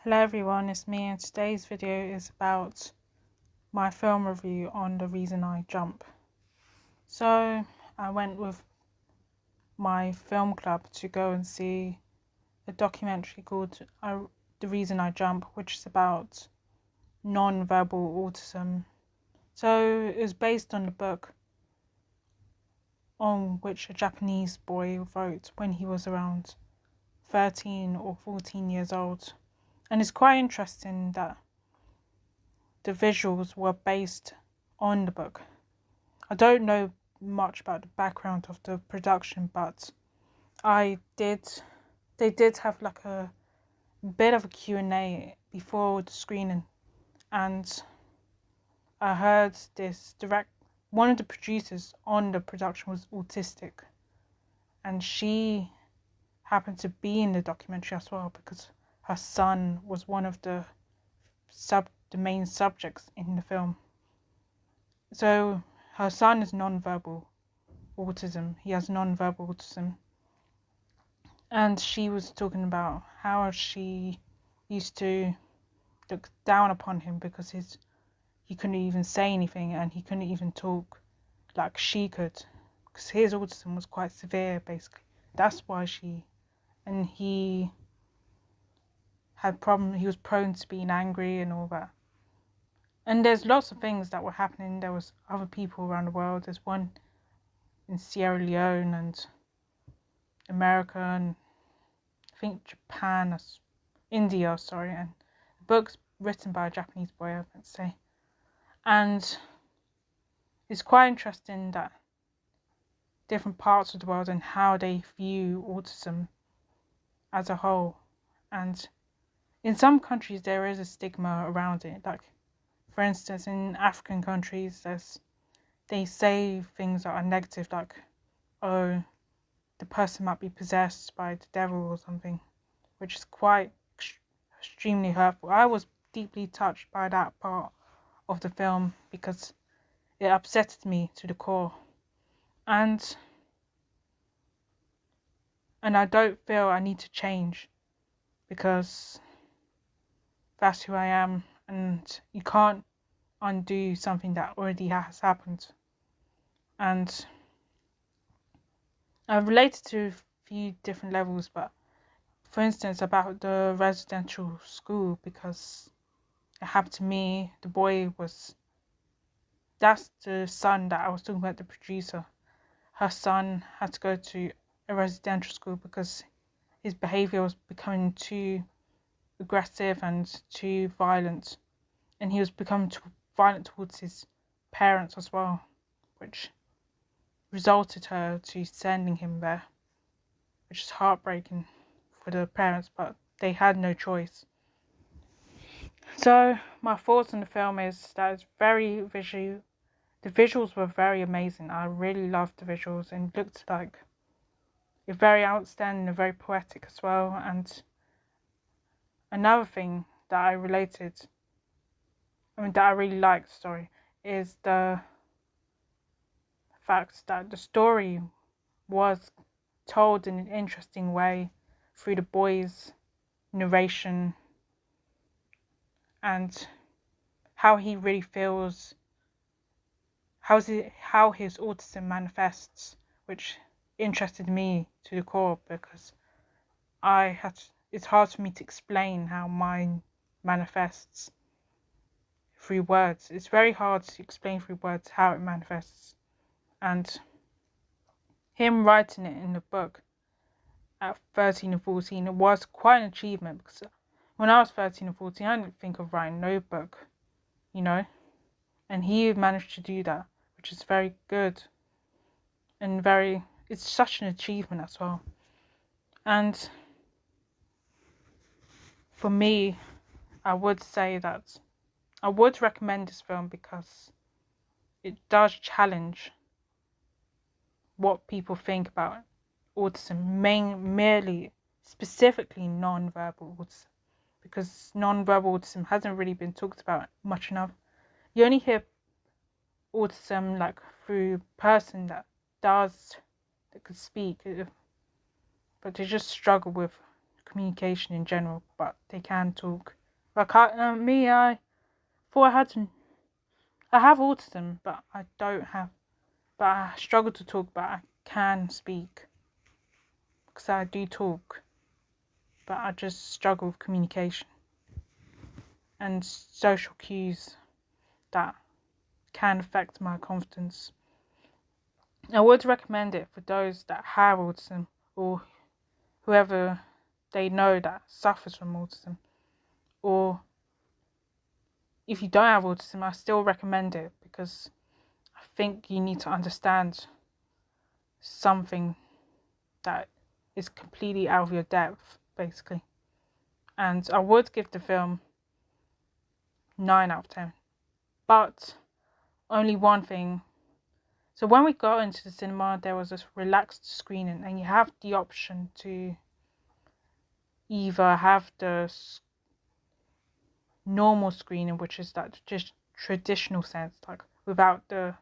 Hello everyone, it's me, and today's video is about my film review on The Reason I Jump. So I went with my film club to go and see a documentary called The Reason I Jump, which is about non-verbal autism. So it was based on the book on which a Japanese boy wrote when he was around 13 or 14 years old. And it's quite interesting that the visuals were based on the book. I don't know much about the background of the production, but they did have like a bit of a Q&A before the screening, and I heard one of the producers on the production was autistic, and she happened to be in the documentary as well because her son was one of the main subjects in the film. So her son is non-verbal autism. He has non-verbal autism. And she was talking about how she used to look down upon him because he couldn't even say anything and he couldn't even talk like she could, because his autism was quite severe, basically. That's why he had problems. He was prone to being angry and all that. And there's lots of things that were happening. There was other people around the world. There's one in Sierra Leone and America and I think Japan, India, sorry. And the book's written by a Japanese boy, I would say. And it's quite interesting that different parts of the world and how they view autism as a whole. And in some countries there is a stigma around it. Like, for instance, in African countries, they say things that are negative, like, oh, the person might be possessed by the devil or something, which is quite extremely hurtful. I was deeply touched by that part of the film because it upset me to the core. And I don't feel I need to change because that's who I am, and you can't undo something that already has happened. And I've related to a few different levels, but for instance about the residential school, because it happened to me. That's the son that I was talking about, the producer. Her son had to go to a residential school because his behaviour was becoming too aggressive and too violent, and he was becoming too violent towards his parents as well, which resulted her to sending him there, which is heartbreaking for the parents, but they had no choice. So my thoughts on the film is that it's very visual. The visuals were very amazing. I really loved the visuals, and it looked like it's very outstanding and very poetic as well. And another thing that I really liked, is the fact that the story was told in an interesting way through the boy's narration and how he really feels, how his autism manifests, which interested me to the core because it's hard for me to explain how mine manifests through words. It's very hard to explain through words how it manifests. And him writing it in the book at 13 and 14, it was quite an achievement because when I was 13 and 14, I didn't think of writing no book, and he managed to do that, which is very good and it's such an achievement as well. And for me, I would say that I would recommend this film because it does challenge what people think about autism, merely specifically non-verbal autism, because non-verbal autism hasn't really been talked about much enough. You only hear autism like through a person that could speak, but they just struggle with communication in general, but they can talk. Like I thought I had, I have autism, but I don't have, but I struggle to talk, but I can speak because I do talk, but I just struggle with communication and social cues that can affect my confidence. I would recommend it for those that have autism or whoever they know that suffers from autism. Or if you don't have autism, I still recommend it because I think you need to understand something that is completely out of your depth, basically. And I would give the film 9 out of 10. But only one thing. So when we got into the cinema, there was this relaxed screening, and you have the option to either have the normal screening, which is that just traditional sense, like without the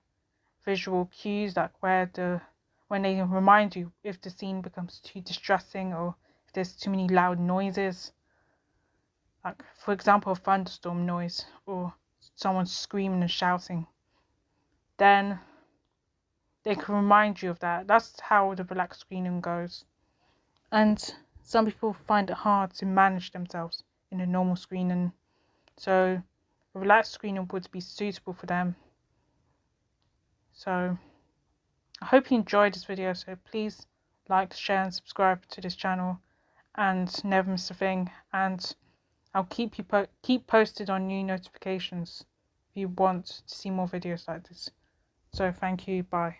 visual cues, like when they remind you if the scene becomes too distressing or if there's too many loud noises, like for example a thunderstorm noise or someone screaming and shouting, then they can remind you of that. That's how the relaxed screening goes. And some people find it hard to manage themselves in a normal screening, so a relaxed screening would be suitable for them. So I hope you enjoyed this video, so please like, share and subscribe to this channel and never miss a thing, and I'll keep posted on new notifications if you want to see more videos like this. So thank you, bye.